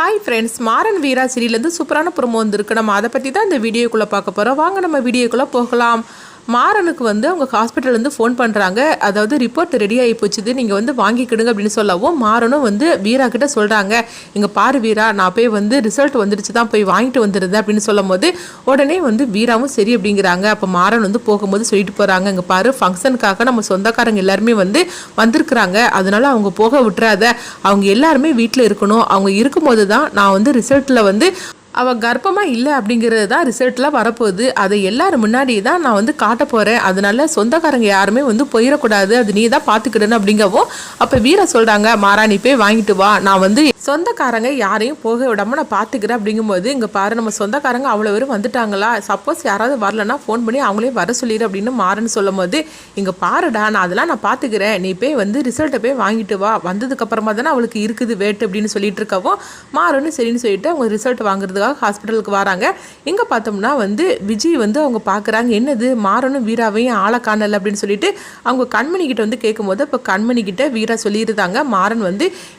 Hi friends, Maran வீரா சீரியலேருந்து சூப்பரான promo வந்திருக்கு. நம்ம அதை பற்றி தான் இந்த வீடியோக்குள்ளே பார்க்க போகிறோம். வாங்க நம்ம வீடியோக்குள்ளே போகலாம். மாறனுக்கு அவங்க ஹாஸ்பிட்டல்லேருந்து ஃபோன் பண்ணுறாங்க. அதாவது ரிப்போர்ட் ரெடி ஆகி போச்சுது, நீங்கள் வாங்கிக்கிடுங்க அப்படின்னு சொல்லவும் மாறனும் வீரா கிட்ட சொல்கிறாங்க, இங்கே பாரு வீரா, நான் போய் ரிசல்ட் வந்துடுச்சு தான் போய் வாங்கிட்டு வந்துருந்தேன் அப்படின்னு சொல்லும் போது உடனே வீராவும் சரி அப்படிங்கிறாங்க. அப்போ மாறன் போகும்போது சொல்லிட்டு போகிறாங்க, இங்கே பாரு, ஃபங்க்ஷனுக்காக நம்ம சொந்தக்காரங்க எல்லாருமே வந்திருக்கிறாங்க, அதனால அவங்க போக விட்டுறாத, அவங்க எல்லாருமே வீட்டில் இருக்கணும், அவங்க இருக்கும்போது தான் நான் ரிசல்ட்டில் அவள் கர்ப்பமாக இல்லை அப்படிங்கிறது தான் ரிசல்ட்டில் வரப்போகுது, அதை எல்லாரும் முன்னாடி தான் நான் காட்ட போகிறேன், அதனால சொந்தக்காரங்க யாருமே போயிடக்கூடாது, அது நீ தான் பார்த்துக்கிடணும் அப்படிங்கவும் அப்போ வீரா சொல்கிறாங்க, மாறா நீ போய் வாங்கிட்டு வா, நான் சொந்தக்காரங்க யாரையும் போக விடாமல் நான் பார்த்துக்கிறேன் அப்படிங்கும்போது இங்கே பாரு, நம்ம சொந்தக்காரங்க அவ்வளோ பேரும் வந்துட்டாங்களா, சப்போஸ் யாராவது வரலன்னா ஃபோன் பண்ணி அவங்களே வர சொல்லிடு அப்படின்னு மாறன்னு சொல்லும் போது, இங்கே பாருடா, நான் அதெல்லாம் நான் பார்த்துக்கிறேன், நீ போய் ரிசல்ட்டை போய் வாங்கிட்டு வா, வந்ததுக்கப்புறமா தானே அவளுக்கு இருக்குது வேட்டு அப்படின்னு சொல்லிட்டு இருக்கவும் மாறன்னு சரின்னு சொல்லிட்டு அவங்க ரிசல்ட் வாங்குறதுக்காக ஹாஸ்பிட்டலுக்கு வராங்க. இங்கே பார்த்தோம்னா விஜய் அவங்க பார்க்குறாங்க, என்னது மாறனும் வீராவையும் ஆளை காணலை அப்படின்னு சொல்லிட்டு அவங்க கண்மணி கிட்ட கேட்கும்போது இப்போ கண்மணி கிட்ட வீரா சொல்லியிருந்தாங்க, மாறன்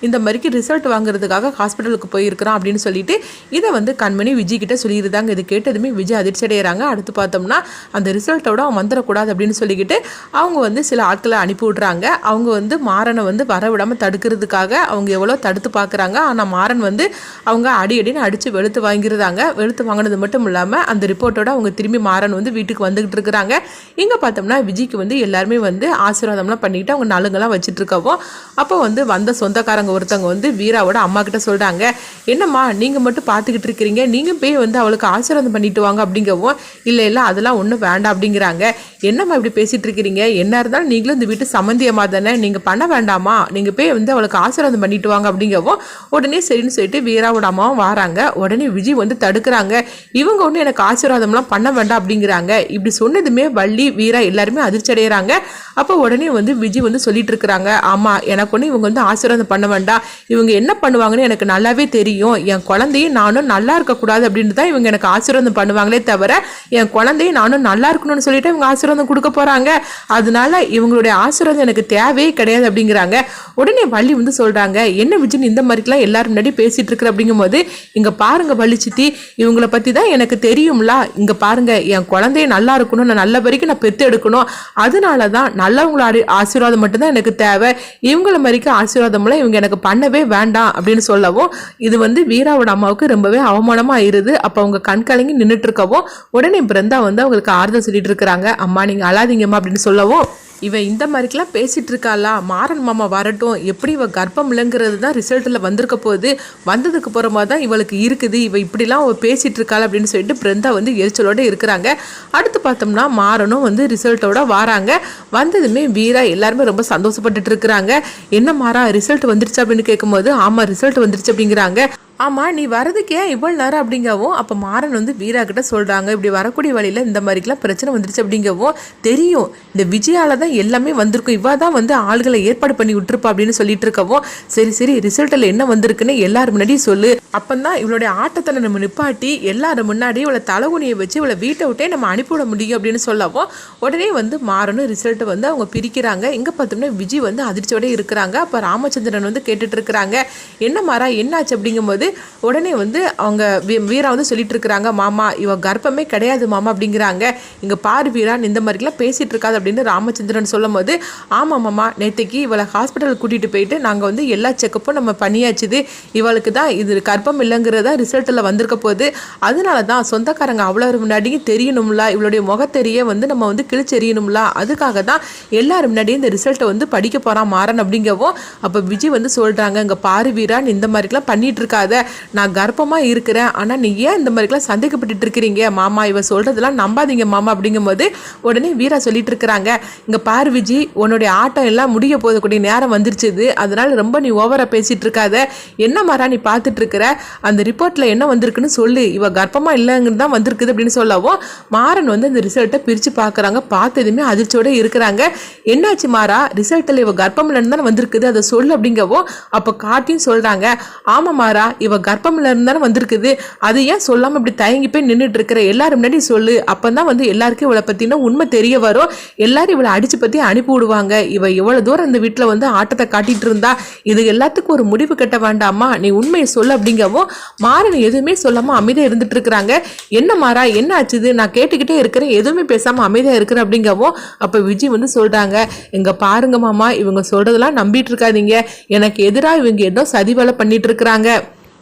இந்த மாதிரிக்கு ரிசல்ட் வாங்குறதுக்காக ஹாஸ்பிட்டலுக்கு போயிருக்கிறான் அப்படின்னு சொல்லிட்டு இதை கண்மணி விஜய் கிட்ட சொல்லியிருந்தாங்க. இது கேட்டதுமே விஜய் அதிர்ச்சி அடைகிறாங்க. அடுத்து பார்த்தோம்னா அந்த ரிசல்ட்டோட அவன் வந்துடக்கூடாது அப்படின்னு சொல்லிக்கிட்டு அவங்க சில ஆட்களை அனுப்பி விட்றாங்க. அவங்க மாறனை வர விடாமல் தடுக்கிறதுக்காக அவங்க எவ்வளோ தடுத்து பார்க்குறாங்க. ஆனால் மாறன் அவங்க அடின்னு அடித்து வெளுத்து வாங்கிடுறாங்க. வெளுத்து வாங்கினது மட்டும் இல்லாமல் அந்த ரிப்போர்ட்டோட அவங்க திரும்பி மாறன் வீட்டுக்கு வந்துகிட்டு இருக்கிறாங்க. இங்கே பார்த்தோம்னா விஜய்க்கு எல்லாருமே ஆசீர்வாதம்லாம் பண்ணிட்டு அவங்க நலுங்கெல்லாம் வச்சுட்டு இருக்கவும் அப்போ வந்த சொந்தக்காரங்க ஒருத்தவங்க வீராவோட அம்மா கிட்ட சொல்கிறாங்க, என்னம்மா நீங்கள் மட்டும் பார்த்துக்கிட்டு இருக்கிறீங்க, நீங்கள் போய் அவளுக்கு ஆசீர்வாதம் பண்ணிட்டு வாங்க அப்படிங்கவும் இல்லை அதெல்லாம் ஒன்றும் வேண்டாம் அப்படிங்கிறாங்க. என்னம்மா இப்படி பேசிகிட்டு இருக்கிறீங்க, என்ன இருந்தாலும் நீங்களும் இந்த வீட்டு சம்மந்தியமாக தானே, நீங்கள் பண்ண வேண்டாமா, நீங்கள் போய் அவளுக்கு ஆசீர்வாதம் பண்ணிட்டு வாங்க அப்படிங்கவும் உடனே சரின்னு சொல்லிட்டு வீராவோட அம்மாவும் வராங்க. உடனே விஜய் தடுக்கிறாங்க, இவங்க எனக்கு ஆசீர்வாதம்லாம் பண்ண வேண்டாம் அப்படிங்கிறாங்க. இப்படி சொன்னதுமே வள்ளி வீரா எல்லாருமே அதிர்ச்சி அடைகிறாங்க. அப்போ உடனே விஜய் சொல்லிட்டு இருக்கிறாங்க, ஆமாம் எனக்கு இவங்க ஆசீர்வாதம் பண்ண வேண்டாம், இவங்க என்ன பண்ணுவாங்கன்னு எனக்கு நல்லாவே தெரியும், என் குழந்தையும் நானும் நல்லா இருக்கக்கூடாது அப்படின்னு தான் இவங்க எனக்கு ஆசீர்வாதம் பண்ணுவாங்களே தவிர என் குழந்தையும் நானும் நல்லா இருக்கணும்னு சொல்லிட்டு இவங்க ஆசீர்வாதம் கொடுக்க போறாங்க, அதனால இவங்களுடைய ஆசீர்வாதம் எனக்கு தேவையே கிடையாது அப்படிங்கிறாங்க. உடனே வள்ளி சொல்றாங்க, என்ன விஜய் இந்த மாதிரிலாம் எல்லாரும் முன்னாடி பேசிட்டு இருக்கிற அப்படிங்கும் போது, இங்க பாருங்க வள்ளி சித்தி, இவங்களை பத்தி தான் எனக்கு தெரியும்ல, இங்க பாருங்க, என் குழந்தைய நல்லா இருக்கணும், நான் நல்ல வரைக்கும் நான் பெற்று எடுக்கணும், அதனாலதான் நல்லவங்களோட ஆசீர்வாதம் மட்டும்தான் எனக்கு தேவை, இவங்கள மாதிரிக்கு ஆசீர்வாதம்லாம் இவங்க எனக்கு பண்ணவே வேண்டாம் அப்படின்னு சொல்லவும் இது வீராவோட அம்மாவுக்கு ரொம்பவே அவமானமா ஆயிருது. அப்ப அவங்க கண் கலங்கி நின்றுட்டு இருக்கவும் உடனே பிருந்தா அவங்களுக்கு ஆறுதல் சொல்லிட்டு இருக்கிறாங்க, அம்மா நீங்க அழாதீங்கம்மா அப்படின்னு சொல்லவும், இவன் இந்த மாதிரிக்கெல்லாம் பேசிட்டு இருக்காளா, மாறன் மாமா வரட்டும், எப்படி இவ கர்ப்பம் இல்லைங்கிறது தான் ரிசல்ட்டில் வந்திருக்க போகுது, வந்ததுக்கு அப்புறமா தான் இவளுக்கு இருக்குது, இவ இப்படிலாம் அவள் பேசிட்டு இருக்காள் அப்படின்னு சொல்லிட்டு பிருந்தா எரிச்சலோடு இருக்கிறாங்க. அடுத்து பார்த்தோம்னா மாறனும் ரிசல்ட்டோட வராங்க. வந்ததுமே வீரா எல்லாருமே ரொம்ப சந்தோஷப்பட்டுட்டு இருக்கிறாங்க. என்ன மாறா ரிசல்ட் வந்துருச்சு அப்படின்னு கேட்கும்போது, ஆமாம் ரிசல்ட் வந்துருச்சு அப்படிங்கிறாங்க. ஆமாம் நீ வரதுக்கே இவ்வளோ நேரம் அப்படிங்கவும் அப்போ மாறன் வீரா கிட்ட சொல்கிறாங்க, இப்படி வரக்கூடிய வழியில் இந்த மாதிரிக்கெலாம் பிரச்சனை வந்துருச்சு அப்படிங்கவும் தெரியும், இந்த விஜயால தான் எல்லாமே வந்திருக்கும், இவா தான் ஆள்களை ஏற்பாடு பண்ணி விட்டுருப்பா அப்படின்னு சொல்லிட்டு இருக்கவும், சரி ரிசல்ட்டில் என்ன வந்திருக்குன்னு எல்லாரும் முன்னாடியும் சொல்லு, அப்போதான் இவளுடைய ஆட்டத்தை நம்ம நிப்பாட்டி எல்லாரும் முன்னாடி இவளை தலைகுனியை வச்சு இவளை வீட்டை விட்டே நம்ம அனுப்பிவிட முடியும் அப்படின்னு சொல்லவும் உடனே மாறனும் ரிசல்ட்டை அவங்க பிரிக்கிறாங்க. இங்கே பார்த்தோம்னா விஜய் அதிர்ச்சியோட இருக்கிறாங்க. அப்போ ராமச்சந்திரன் கேட்டுட்டு இருக்கிறாங்க, என்ன மாறா என்னாச்சு அப்படிங்கும்போது உடனே அவங்க வீரா சொல்லிட்டு இருக்கிறாங்க, மாமா இவ கர்ப்பமே கிடையாது மாமா அப்படிங்கிறாங்க. இங்க பாரு வீரா, இந்த மாதிரிலாம் பேசிட்டு இருக்காது அப்படின்னு ராமச்சந்திரன் சொல்லும் போது, ஆமா மாமா நேற்றுக்கு இவளை ஹாஸ்பிட்டலுக்கு கூட்டிட்டு போயிட்டு நாங்கள் எல்லா செக்கப்பும் நம்ம பண்ணியாச்சுது, இவளுக்கு தான் இது கர்ப்பம் இல்லைங்கிறதா ரிசல்ட்டில் வந்திருக்க போகுது, அதனால தான் சொந்தக்காரங்க அவ்வளோ முன்னாடியும் தெரியணும்ல, இவளுடைய முகத்தெரிய நம்ம கிழிச்செறியணும்ல, அதுக்காக தான் எல்லாரும் முன்னாடியும் இந்த ரிசல்ட்டை படிக்க போறான் மாறன் அப்படிங்கவும் அப்போ விஜய் சொல்றாங்க, இங்க பாரு வீரா, இந்த மாதிரிலாம் பண்ணிட்டு இருக்காத, நான் கர்ப்பமா இருக்கிறேன், ஆனா நீ ஏன் இந்த மாதிரிலாம் சந்தேகப்பட்டு இருக்கிறீங்க மாமா, இவ சொல்றதெல்லாம் நம்பாதீங்க மாமா அப்படிங்கும்போது உடனே வீரா சொல்லிட்டு இருக்கிறாங்க, இங்க பாரு விஜய், உன்னுடைய ஆட்டம் எல்லாம் முடிய போதக்கூடிய நேரம் வந்துருச்சுது, அதனால ரொம்ப நீ ஓவரா பேசிட்டு இருக்காத, என்ன மாறா நீ பார்த்துட்டு இருக்கிற, அந்த ரிப்போர்ட்ல என்ன வந்திருக்குன்னு சொல்லு, இவ கர்ப்பமா இல்லைங்கிறது தான் வந்திருக்குது அப்படின்னு சொல்லவும் மாறன் அந்த ரிசல்ட்டை பிரிச்சு பார்க்குறாங்க. பார்த்ததுமே அதிர்ச்சியோட இருக்கிறாங்க. என்னாச்சு மாறா, ரிசல்ட்டில் இவ கர்ப்பம் இல்லைன்னு தான் வந்திருக்குது, அதை சொல்லு அப்படிங்கவும் அப்போ காட்டின்னு சொல்றாங்க, ஆமா மாறா இவ கர்ப்பம்ல இருந்தானே வந்திருக்குது, அது ஏன் சொல்லாம இப்படி தயங்கி போய் நின்றுட்டு இருக்கிற, எல்லாரும் முன்னாடி சொல்லு, அப்பதான் வந்து எல்லாருக்கும் இவளை பத்தின உண்மை தெரிய வரும், எல்லாரும் இவளை அடிச்சு பத்தி அனுப்பி விடுவாங்க, இவ இவ்வளவு தூரம் இந்த வீட்டுல வந்து ஆட்டத்தை காட்டிட்டு இருந்தா, இது எல்லாத்துக்கும் ஒரு முடிவு கட்ட வேண்டாமா, நீ உண்மையை சொல்லு அப்படிங்கவும் மாறன் எதுவுமே சொல்லாம அமைதியா இருந்துட்டு இருக்கிறாங்க. என்ன மாறா, என்ன ஆச்சுது, நான் கேட்டுக்கிட்டே இருக்கிறேன், எதுவுமே பேசாம அமைதியா இருக்கிறேன் அப்படிங்கவும் அப்ப விஜய் வந்து சொல்றாங்க, இங்க பாருங்க மாமா, இவங்க சொல்றதெல்லாம் நம்பிட்டு இருக்காதீங்க, எனக்கு எதிராக இவங்க ஏதோ சதி வேலை பண்ணிட்டு இருக்கிறாங்க,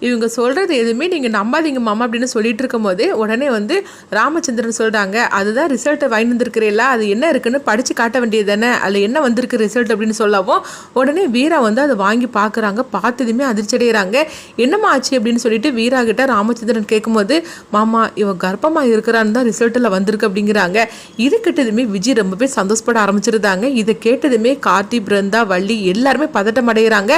இவங்க சொல்கிறது எதுவுமே நீங்கள் நம்பாதீங்க மாமா அப்படின்னு சொல்லிட்டு இருக்கும் போது உடனே வந்து ராமச்சந்திரன் சொல்கிறாங்க, அதுதான் ரிசல்ட்டை வாங்கி வந்திருக்கிறீங்களா, அது என்ன இருக்குன்னு படித்து காட்ட வேண்டியது தானே, அதில் என்ன வந்திருக்கு ரிசல்ட் அப்படின்னு சொல்லவும் உடனே வீரா வந்து அதை வாங்கி பார்க்குறாங்க. பார்த்ததுமே அதிர்ச்சி அடைகிறாங்க. என்னம்மா ஆச்சு அப்படின்னு சொல்லிட்டு வீரா கிட்ட ராமச்சந்திரன் கேட்கும்போது, மாமா இவ கர்ப்பமாக இருக்கிறான்னு தான் ரிசல்ட்டில் வந்திருக்கு அப்படிங்கிறாங்க. இது கேட்டதுமே விஜய் ரொம்பவே சந்தோஷப்பட ஆரம்பிச்சிருந்தாங்க. இதை கேட்டதுமே கார்த்தி, பிருந்தா, வள்ளி எல்லாருமே பதட்டம் அடைகிறாங்க.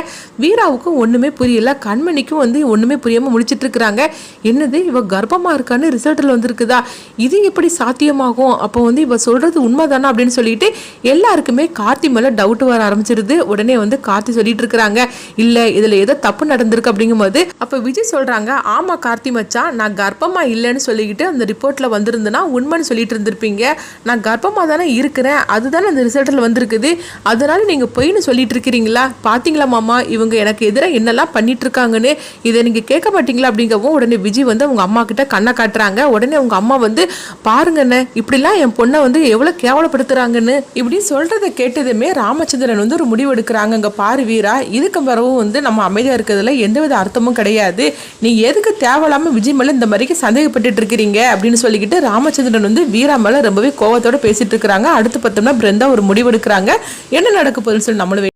வீராவுக்கும் ஒன்றுமே புரியல, கண்மணிக்கும் வந்து ஒண்ணுமே புரியாம முடிச்சிட்டு இருக்கிறாங்க. என்னது, இவ கர்ப்பமா இருக்கான்னு ரிசல்ட்ல வந்திருக்குதா, இது எப்படி சாத்தியமாகும், அப்போ வந்து இவ சொல்றது உண்மைதானா அப்படின்னு சொல்லிட்டு எல்லாருக்குமே கார்த்தி மேல டவுட் வர ஆரம்பிச்சிருது. உடனே வந்து கார்த்தி சொல்லிட்டு இருக்கிறாங்க, இல்ல இதுல ஏதோ தப்பு நடந்திருக்கு அப்படிங்கும்போது அப்ப விஜய் சொல்றாங்க, ஆமா கார்த்தி மச்சான், நான் கர்ப்பமா இல்லைன்னு சொல்லிக்கிட்டு அந்த ரிப்போர்ட்ல வந்திருந்தேன்னா உண்மைன்னு சொல்லிட்டு இருந்திருப்பீங்க, நான் கர்ப்பமா தானே இருக்கிறேன், அதுதானே அந்த ரிசல்ட்ல வந்திருக்குது, அதனால நீங்க பொய்ன்னு சொல்லிட்டு இருக்கிறீங்களா, பாத்தீங்களா மாமா இவங்க எனக்கு எதிராக என்னெல்லாம் பண்ணிட்டு இருக்காங்கன்னு, இதை நீங்க கேட்க மாட்டீங்களா அப்படிங்கவும் உடனே விஜய் வந்து அவங்க அம்மா கிட்ட கண்ணை காட்டுறாங்க. உடனே அவங்க அம்மா வந்து, பாருங்கண்ணே இப்படிலாம் என் பொண்ணை வந்து எவ்வளவு கேவலப்படுத்துறாங்கன்னு இப்படி சொல்றதை கேட்டதுமே ராமச்சந்திரன் வந்து ஒரு முடிவு எடுக்கிறாங்க. அங்க பாரு வீரா, இதுக்கு பிறகும் வந்து நம்ம அமைதியா இருக்கிறதுல எந்தவித அர்த்தமும் கிடையாது, நீ எதுக்கு தேவையில்லாம விஜய் மேல இந்த மாதிரி சந்தேகப்பட்டு இருக்கிறீங்க அப்படின்னு சொல்லிக்கிட்டு ராமச்சந்திரன் வந்து வீரா மேல ரொம்பவே கோவத்தோட பேசிட்டு இருக்கிறாங்க. அடுத்து பார்த்தோம்னா பிருந்தா ஒரு முடிவு எடுக்கிறாங்க. என்ன நடக்க போகுதுன்னு சொல்லி நம்மளும்